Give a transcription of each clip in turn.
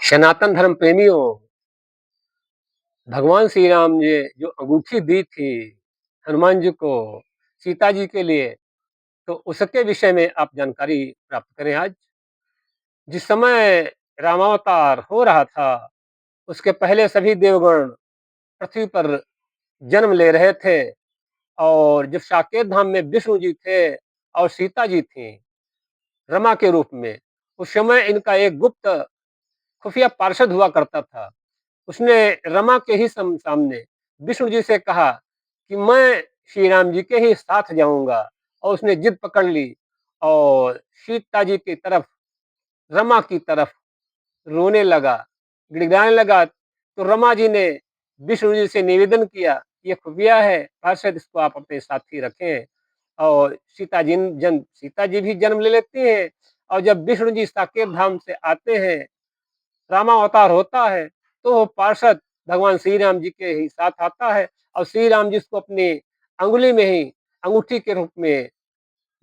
सनातन धर्म प्रेमियों, भगवान श्री राम ने जो अंगूठी दी थी हनुमान जी को सीता जी के लिए, तो उसके विषय में आप जानकारी प्राप्त करें आज। जिस समय रामावतार हो रहा था, उसके पहले सभी देवगण पृथ्वी पर जन्म ले रहे थे और जब साकेत धाम में विष्णु जी थे और सीता जी थीं, रमा के रूप में, उस समय इनका एक गुप्त खुफिया पार्षद हुआ करता था। उसने रमा के ही सामने विष्णु जी से कहा कि मैं श्री राम जी के ही साथ जाऊंगा, और उसने जिद पकड़ ली और सीता जी की तरफ, रमा की तरफ रोने लगा, गिड़गिड़ाने लगा। तो रमा जी ने विष्णु जी से निवेदन किया, ये खुफिया है पार्षद, इसको आप अपने साथी रखें। और सीता जी भी जन्म ले लेती हैं। और जब विष्णु जी साकेत धाम से आते हैं, रामावतार होता है, तो वो पार्षद भगवान श्री राम जी के ही साथ आता है और श्री राम जी उसको अपनी अंगुली में ही अंगूठी के रूप में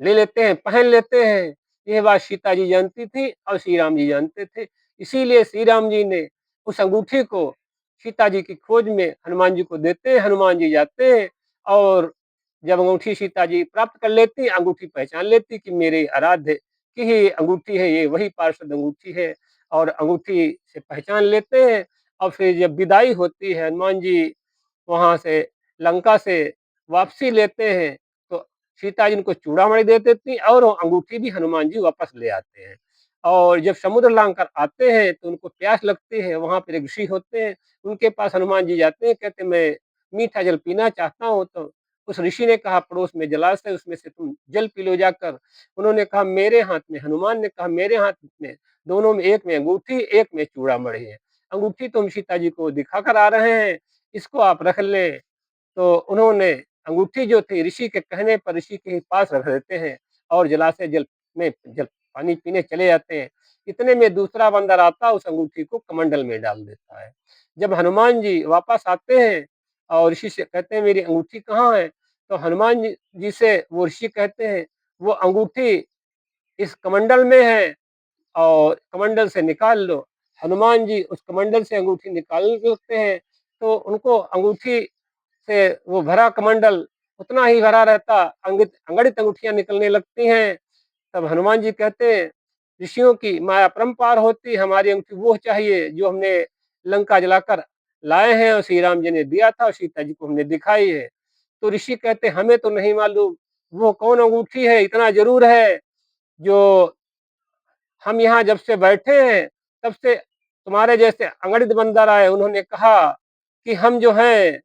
ले लेते हैं, पहन लेते हैं। यह बात सीता जी जानती थी और श्री राम जी जानते थे। इसीलिए श्री राम जी ने उस अंगूठी को सीता जी की खोज में हनुमान जी को देते हैं। हनुमान जी जाते हैं और जब अंगूठी सीता जी प्राप्त कर लेती, अंगूठी पहचान लेती कि मेरे आराध्य की ही अंगूठी है, ये वही पार्षद अंगूठी है, और अंगूठी से पहचान लेते हैं। और फिर जब विदाई होती है, हनुमान जी वहां से लंका से वापसी लेते हैं, तो सीता जी उनको चूड़ामणि दे देती हैं और वो अंगूठी भी हनुमान जी वापस ले आते हैं। और जब समुद्र लांघकर आते हैं तो उनको प्यास लगती है, वहां पर एक ऋषि होते हैं, उनके पास हनुमान जी जाते हैं, कहते मैं मीठा जल पीना चाहता हूँ। तो उस ऋषि ने कहा पड़ोस में जलाशय, उसमें से तुम जल पी लो जाकर। उन्होंने कहा मेरे हाथ में, हनुमान ने कहा मेरे हाथ में, दोनों में, एक में अंगूठी, एक में चूड़ामणि है। अंगूठी तो हम सीता जी को दिखा कर आ रहे हैं, इसको आप रख लें। तो उन्होंने अंगूठी जो थी ऋषि के कहने पर ऋषि के ही पास रख देते हैं और जलाशय जल में जल पानी पीने चले जाते हैं। इतने में दूसरा बंदर आता, उस अंगूठी को कमंडल में डाल देता है। जब हनुमान जी वापस आते हैं और ऋषि से कहते हैं मेरी अंगूठी कहाँ है, तो हनुमान जी से वो ऋषि कहते हैं वो अंगूठी इस कमंडल में है और कमंडल से निकाल लो। हनुमान जी उस कमंडल से अंगूठी निकाल लेते हैं, तो उनको अंगूठी से वो भरा कमंडल उतना ही भरा रहता, अगणित अंगूठियां निकलने लगती हैं। तब हनुमान जी कहते हैं ऋषियों की माया अपरंपार होती, हमारी अंगूठी वो चाहिए जो हमने लंका जलाकर लाए हैं और श्री राम जी ने दिया था और सीता जी को हमने दिखाई है। तो ऋषि कहते हमें तो नहीं मालूम वो कौन अंगूठी है, इतना जरूर है जो हम यहाँ जब से बैठे हैं तब से तुम्हारे जैसे अगणित बंदर आए, उन्होंने कहा कि हम जो हैं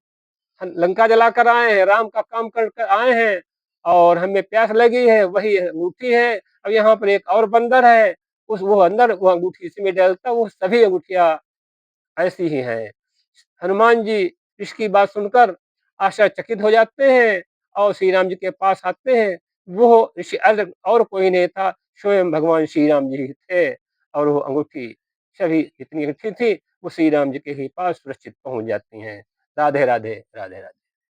लंका जलाकर आए हैं, राम का काम कर कर आए हैं और हमें प्यास लगी है, वही अंगूठी है। अब यहाँ पर एक और बंदर है, उस वो अंदर वो अंगूठी इसी में डालता, वो सभी अंगूठियां ऐसी ही हैं। हनुमान जी इसकी बात सुनकर आश्चर्यचकित हो जाते हैं और श्री राम जी के पास आते हैं। वो ऋषि अलग और कोई नहीं था, स्वयं भगवान श्री राम जी ही थे। और वो अंगूठी सभी जितनी अंगूठी थी वो श्री राम जी के ही पास सुरक्षित पहुंच जाती हैं। राधे राधे, राधे राधे।